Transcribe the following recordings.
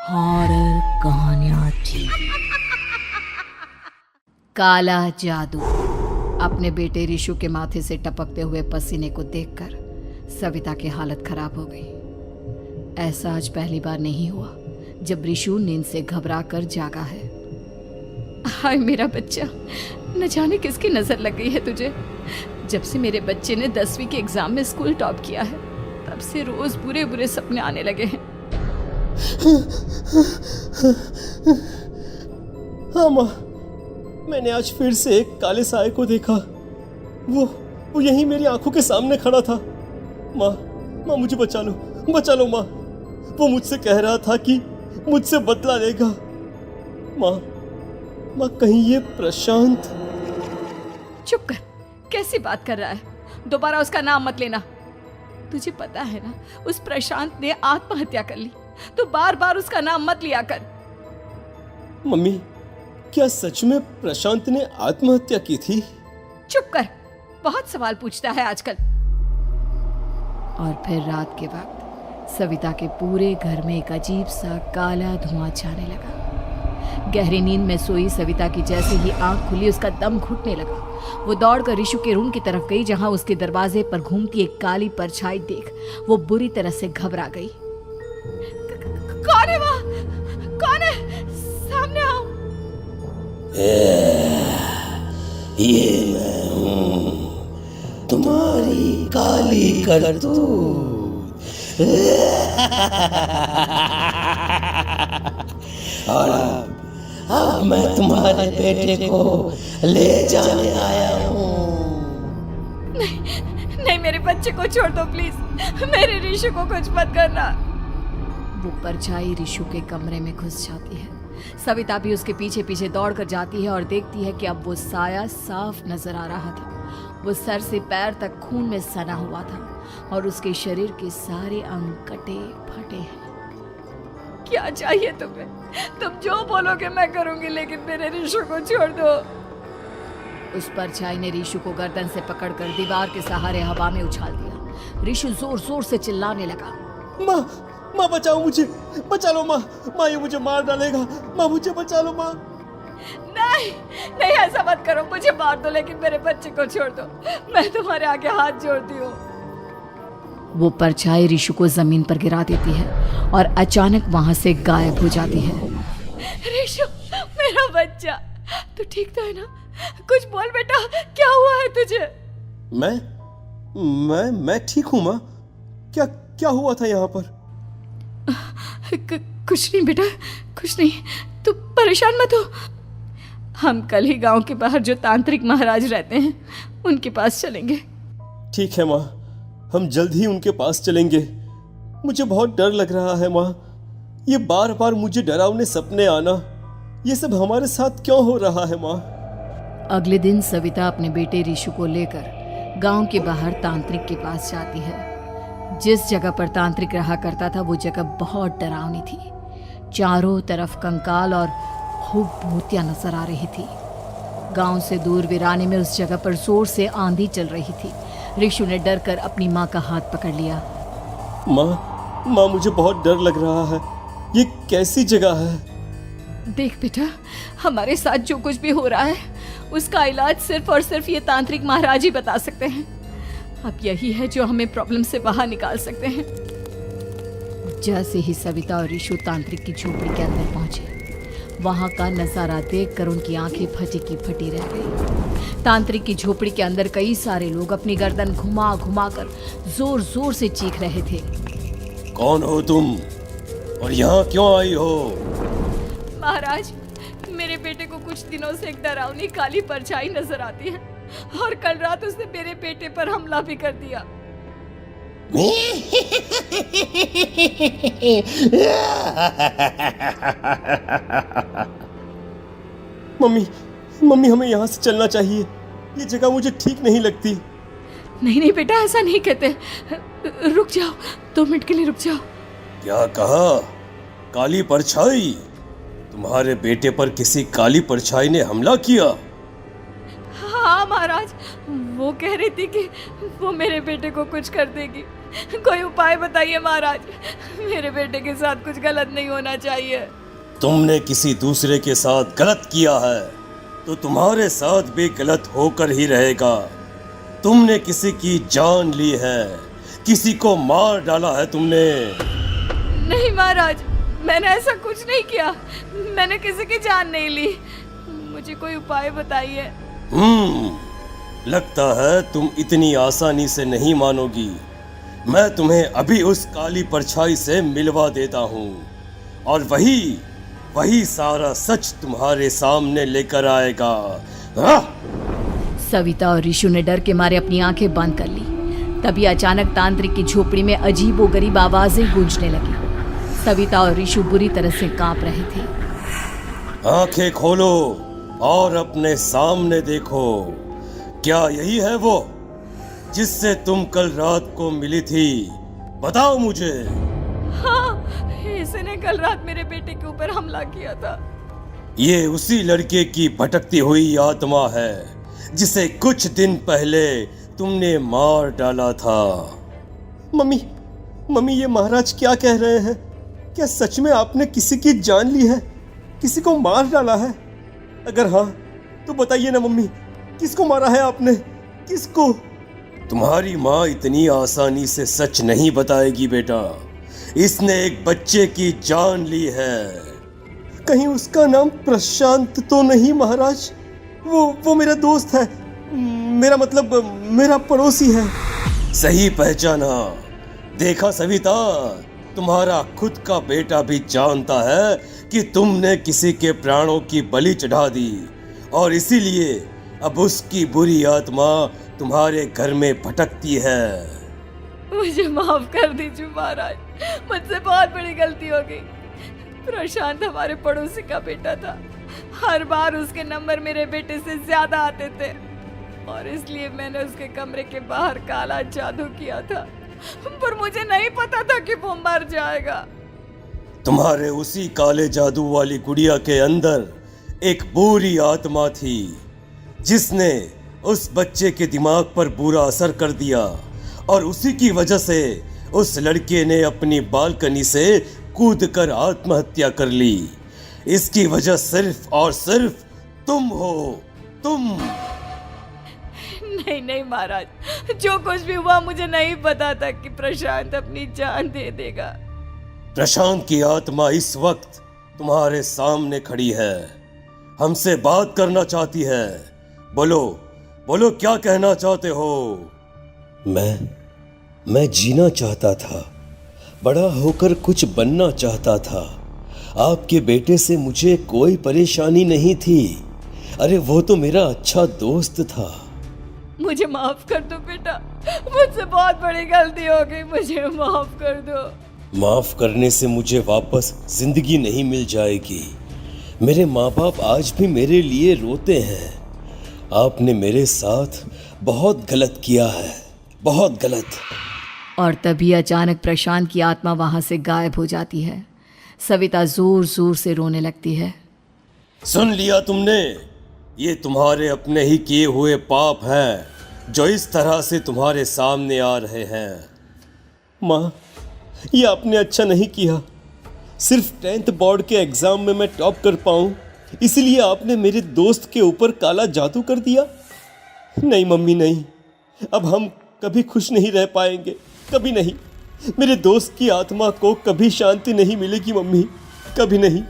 Horror कहानियां थी। काला जादू। अपने बेटे रिशु के माथे से टपकते हुए पसीने को देखकर सविता की हालत खराब हो गई। ऐसा आज पहली बार नहीं हुआ जब रिशु नींद से घबराकर जागा है। हाय मेरा बच्चा, न जाने किसकी नजर लग गई है तुझे। जब से मेरे बच्चे ने 10वीं के एग्जाम में स्कूल टॉप किया है तब से रोज बुरे बुरे सपने आने लगे हैं। हाँ माँ, मैंने आज फिर से एक काले साए को देखा। वो यहीं मेरी आंखों के सामने खड़ा था। माँ मुझे बचा लो माँ। वो मुझसे कह रहा था कि मुझसे बदला लेगा। माँ कहीं ये प्रशांत। चुप कर, कैसी बात कर रहा है? दोबारा उसका नाम मत लेना। तुझे पता है ना, उस प्रशांत ने आत्महत्या कर ली, तो बार बार उसका नाम मत लिया कर। मम्मी, क्या सच में प्रशांत ने आत्महत्या की थी? चुप कर, बहुत सवाल पूछता है आजकल। और फिर रात के वक्त सविता के पूरे घर में एक अजीब सा काला धुआं छाने लगा। गहरी नींद में सोई सविता की जैसे ही आंख खुली उसका दम घुटने लगा। वो दौड़कर रिशु के रूम की तरफ गई जहां उसके दरवाजे पर घूमती एक काली परछाई देख वो बुरी तरह से घबरा गई। कौन है वहाँ? कौन है? सामने आओ। ये मैं हूँ, तुम्हारी काली करतूत। और अब मैं तुम्हारे बेटे को ले जाने आया हूँ। नहीं, मेरे बच्चे को छोड़ दो प्लीज। मेरे रिशु को कुछ मत करना। वो परछाई रिशु के कमरे में घुस जाती है। सविता भी उसके पीछे पीछे दौड़ कर जाती है और देखती है कि अब वो साया साफ नजर आ रहा था। वो सर से पैर तक खून में सना हुआ था और उसके शरीर के सारे अंग कटे फटे हैं। क्या चाहिए तुम्हें? तुम जो बोलोगे मैं करूंगी, लेकिन मेरे रिशु को छोड़ दो। उस परछाई ने रिशु को गर्दन से पकड़कर दीवार के सहारे हवा में उछाल दिया। रिशु जोर जोर से चिल्लाने लगा। माँ बचाओ मुझे, बचा लो माँ, ये मुझे मार डालेगा। माँ मुझे बचा लो माँ। नहीं ऐसा मत करो, मुझे मार दो लेकिन मेरे बच्चे को छोड़ दो। मैं तुम्हारे आगे हाथ जोड़ती हूँ। वो परछाई रिशु को जमीन पर गिरा देती है और अचानक वहां से गायब हो जाती है। रिशु, मेरा बच्चा, तू ठीक तो है ना? कुछ बोल बेटा, क्या हुआ है तुझे? मैं ठीक हूँ माँ। क्या हुआ था यहाँ पर? कुछ नहीं बेटा, कुछ नहीं। तू परेशान मत हो। हम कल ही गांव के बाहर जो तांत्रिक महाराज रहते हैं उनके पास चलेंगे। ठीक है माँ, हम जल्द ही उनके पास चलेंगे। मुझे बहुत डर लग रहा है माँ। ये बार बार मुझे डरावने सपने आना, ये सब हमारे साथ क्यों हो रहा है माँ? अगले दिन सविता अपने बेटे रिशु को लेकर गांव के बाहर तांत्रिक के पास जाती है। जिस जगह पर तांत्रिक रहा करता था वो जगह बहुत डरावनी थी। चारों तरफ कंकाल और खूब भूतियां नजर आ रही थी। गांव से दूर वीराने में उस जगह पर जोर से आंधी चल रही थी। रिशु ने डर कर अपनी माँ का हाथ पकड़ लिया। माँ मुझे बहुत डर लग रहा है। ये कैसी जगह है? देख बेटा, हमारे साथ जो कुछ भी हो रहा है उसका इलाज सिर्फ और सिर्फ ये तांत्रिक महाराज ही बता सकते हैं। अब यही है जो हमें प्रॉब्लम से बाहर निकाल सकते हैं। जैसे ही सविता और रिशु तांत्रिक की झोपड़ी के अंदर पहुंचे, वहां का नजारा देखकर उनकी आंखें फटी की फटी रह गई। तांत्रिक की झोपड़ी के अंदर कई सारे लोग अपनी गर्दन घुमा घुमा कर जोर जोर से चीख रहे थे। कौन हो तुम और यहाँ क्यों आई हो? महाराज, मेरे बेटे को कुछ दिनों से एक डरावनी काली परछाई नजर आती है और कल रात उसने मेरे बेटे पर हमला भी कर दिया। मम्मी हमें यहाँ से चलना चाहिए। ये जगह मुझे ठीक नहीं लगती। नहीं बेटा, ऐसा नहीं कहते। रुक जाओ, 2 मिनट के लिए रुक जाओ। क्या कहा? काली परछाई? तुम्हारे बेटे पर किसी काली परछाई ने हमला किया? हाँ महाराज, वो कह रही थी कि वो मेरे बेटे को कुछ कर देगी, कोई उपाय बताइए महाराज। मेरे बेटे के साथ कुछ गलत नहीं होना चाहिए। तुमने किसी दूसरे के साथ गलत किया है तो तुम्हारे साथ भी गलत होकर ही रहेगा। तुमने किसी की जान ली है, किसी को मार डाला है तुमने। नहीं महाराज, मैंने ऐसा कुछ नहीं किया। मैंने किसी की जान नहीं ली। मुझे कोई उपाय बताइए। लगता है तुम इतनी आसानी से नहीं मानोगी। मैं तुम्हें अभी उस काली परछाई से मिलवा देता हूँ और वही सारा सच तुम्हारे सामने लेकर आएगा। सविता और ऋषु ने डर के मारे अपनी आंखें बंद कर ली। तभी अचानक तांत्रिक की झोपड़ी में अजीबोगरीब आवाजें गूंजने लगी। सविता और ऋषु बुरी तरह से कांप रहे थे। आंखें खोलो और अपने सामने देखो। क्या यही है वो जिससे तुम कल रात को मिली थी? बताओ मुझे। हाँ, इसने कल रात मेरे बेटे के ऊपर हमला किया था। ये उसी लड़के की भटकती हुई आत्मा है जिसे कुछ दिन पहले तुमने मार डाला था। मम्मी ये महाराज क्या कह रहे हैं? क्या सच में आपने किसी की जान ली है, किसी को मार डाला है? अगर हाँ तो बताइए ना मम्मी, किसको मारा है आपने? किसको? तुम्हारी माँ इतनी आसानी से सच नहीं बताएगी बेटा। इसने एक बच्चे की जान ली है। कहीं उसका नाम प्रशांत तो नहीं महाराज? वो मेरा दोस्त है, मेरा पड़ोसी है। सही पहचाना। देखा सविता, तुम्हारा खुद का बेटा भी जानता है कि तुमने किसी के प्राणों की बलि चढ़ा दी और इसीलिए अब उसकी बुरी आत्मा तुम्हारे घर में भटकती है। मुझे माफ कर दीजिए महाराज, मुझसे बहुत बड़ी गलती हो गई। प्रशांत हमारे पड़ोसी का बेटा था। हर बार उसके नंबर मेरे बेटे से ज्यादा आते थे और इसलिए मैंने उसके कमरे के बाहर काला जादू किया था, पर मुझे नहीं पता था कि वो मर जाएगा। तुम्हारे उसी काले जादू वाली गुड़िया के अंदर एक बुरी आत्मा थी जिसने उस बच्चे के दिमाग पर बुरा असर कर दिया और उसी की वजह से उस लड़के ने अपनी बालकनी से कूदकर आत्महत्या कर ली। इसकी वजह सिर्फ और सिर्फ तुम हो, तुम। नहीं महाराज, जो कुछ भी हुआ मुझे नहीं पता था कि प्रशांत अपनी जान दे देगा। प्रशांत की आत्मा इस वक्त तुम्हारे सामने खड़ी है, हमसे बात करना चाहती है। बोलो क्या कहना चाहते हो? मैं जीना चाहता था, बड़ा होकर कुछ बनना चाहता था। आपके बेटे से मुझे कोई परेशानी नहीं थी। अरे वो तो मेरा अच्छा दोस्त था। मुझे माफ कर दो बेटा, मुझसे बहुत बड़ी गलती हो गई, मुझे माफ कर दो। माफ करने से मुझे वापस जिंदगी नहीं मिल जाएगी। मेरे माँ बाप आज भी मेरे लिए रोते हैं। आपने मेरे साथ बहुत गलत किया है, बहुत गलत। और तभी अचानक प्रशांत की आत्मा वहां से गायब हो जाती है। सविता जोर जोर से रोने लगती है। सुन लिया तुमने? ये तुम्हारे अपने ही किए हुए पाप हैं जो इस तरह से तुम्हारे सामने आ रहे हैं। माँ, ये आपने अच्छा नहीं किया। सिर्फ 10th बोर्ड के एग्जाम में मैं टॉप कर पाऊं, इसलिए आपने मेरे दोस्त के ऊपर काला जादू कर दिया। नहीं मम्मी, नहीं, अब हम कभी खुश नहीं रह पाएंगे, कभी नहीं। मेरे दोस्त की आत्मा को कभी शांति नहीं मिलेगी मम्मी, कभी नहीं।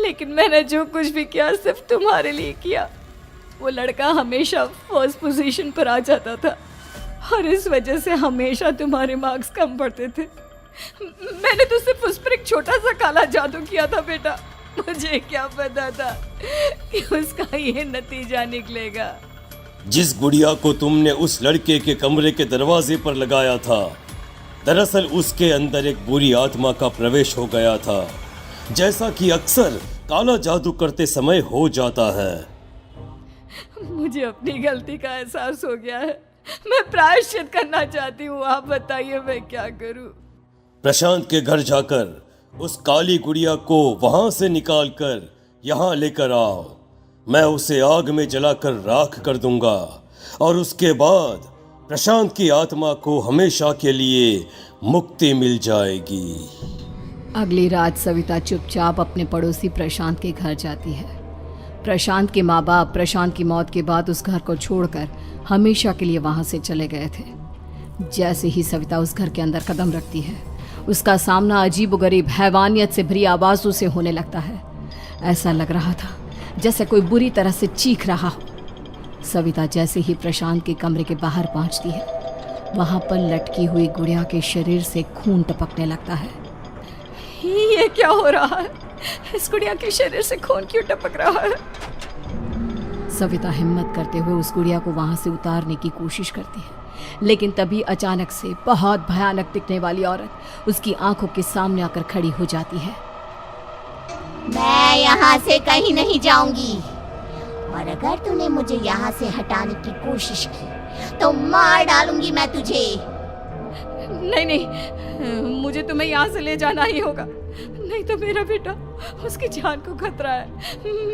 लेकिन मैंने जो कुछ भी किया सिर्फ तुम्हारे लिए किया। वो लड़का हमेशा फर्स्ट पोजीशन पर आ जाता था और इस वजह से हमेशा तुम्हारे मार्क्स कम पड़ते थे। मैंने तो सिर्फ उस पर एक छोटा सा काला जादू किया था बेटा। मुझे क्या पता था कि उसका ये नतीजा निकलेगा। जिस गुड़िया को तुमने उस लड़के के कमरे के दरवाजे पर लगाया था, दरअसल उसके अंदर एक बुरी आत्मा का प्रवेश हो गया था, जैसा कि अक्सर काला जादू करते समय हो जाता है। मुझे अपनी गलती का एहसास हो गया है। मैं प्रायश्चित करना चाहती हूँ। आप बताइए मैं क्या करूँ? प्रशांत के घर जाकर उस काली गुड़िया को वहां से निकालकर यहाँ लेकर आओ। मैं उसे आग में जलाकर राख कर दूंगा और उसके बाद प्रशांत की आत्मा को हमेशा के लिए मुक्ति मिल जाएगी। अगली रात सविता चुपचाप अपने पड़ोसी प्रशांत के घर जाती है। प्रशांत के माँ बाप प्रशांत की मौत के बाद उस घर को छोड़कर हमेशा के लिए वहां से चले गए थे। जैसे ही सविता उस घर के अंदर कदम रखती है, उसका सामना अजीबोगरीब हैवानियत से भरी आवाज़ों से होने लगता है। ऐसा लग रहा था जैसे कोई बुरी तरह से चीख रहा हो। सविता जैसे ही प्रशांत के कमरे के बाहर पहुंचती है, वहां पर लटकी हुई गुड़िया के शरीर से खून टपकने लगता है। ये क्या हो रहा है? इस गुड़िया के शरीर से खून क्यों टपक रहा है? सविता हिम्मत करते हुए उस गुड़िया को वहां से उतारने की कोशिश करती है, लेकिन तभी अचानक से बहुत भयानक दिखने वाली औरत उसकी आंखों के सामने आकर खड़ी हो जाती है। मैं यहाँ से कहीं नहीं जाऊंगी, और अगर तूने मुझे यहाँ से हटाने की कोशिश की तो मार डालूंगी मैं तुझे। नहीं नहीं, मुझे तुम्हें यहाँ से ले जाना ही होगा, नहीं तो मेरा बेटा, उसकी जान को खतरा है।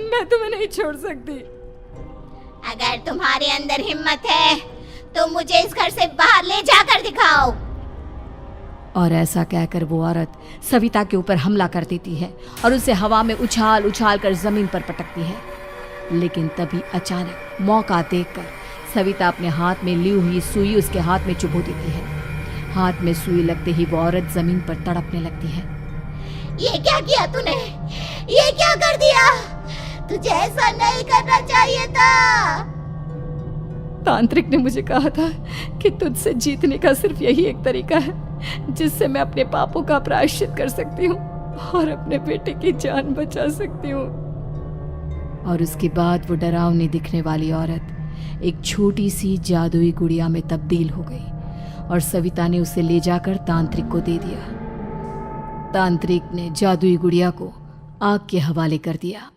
मैं तुम्हें नहीं छोड़ सकती। अगर तुम्हारे अंदर हिम्मत है तो मुझे इस घर से बाहर ले जाकर दिखाओ। और ऐसा कहकर वो औरत सविता के ऊपर हमला कर देती है और उसे हवा में उछाल उछाल कर जमीन पर पटकती है। लेकिन तभी अचानक मौका देखकर सविता अपने हाथ में ली हुई सुई उसके हाथ में चुभो देती है। हाथ में सुई लगते ही वो औरत जमीन पर तड़पने लगती है। ये क्या किया तूने? ये क्या कर दिया? तुझे ऐसा नहीं करना चाहिए था। तांत्रिक ने मुझे कहा था कि तुझसे जीतने का सिर्फ यही एक तरीका है जिससे मैं अपने पापों का प्रायश्चित कर सकती हूँ और अपने बेटे की जान बचा सकती हूँ। और उसके बाद वो डरावनी दिखने वाली औरत एक छोटी सी जादुई गुड़िया में तब्दील हो गई और सविता ने उसे ले जाकर तांत्रिक को दे दिया। तांत्रिक ने जादुई गुड़िया को आग के हवाले कर दिया।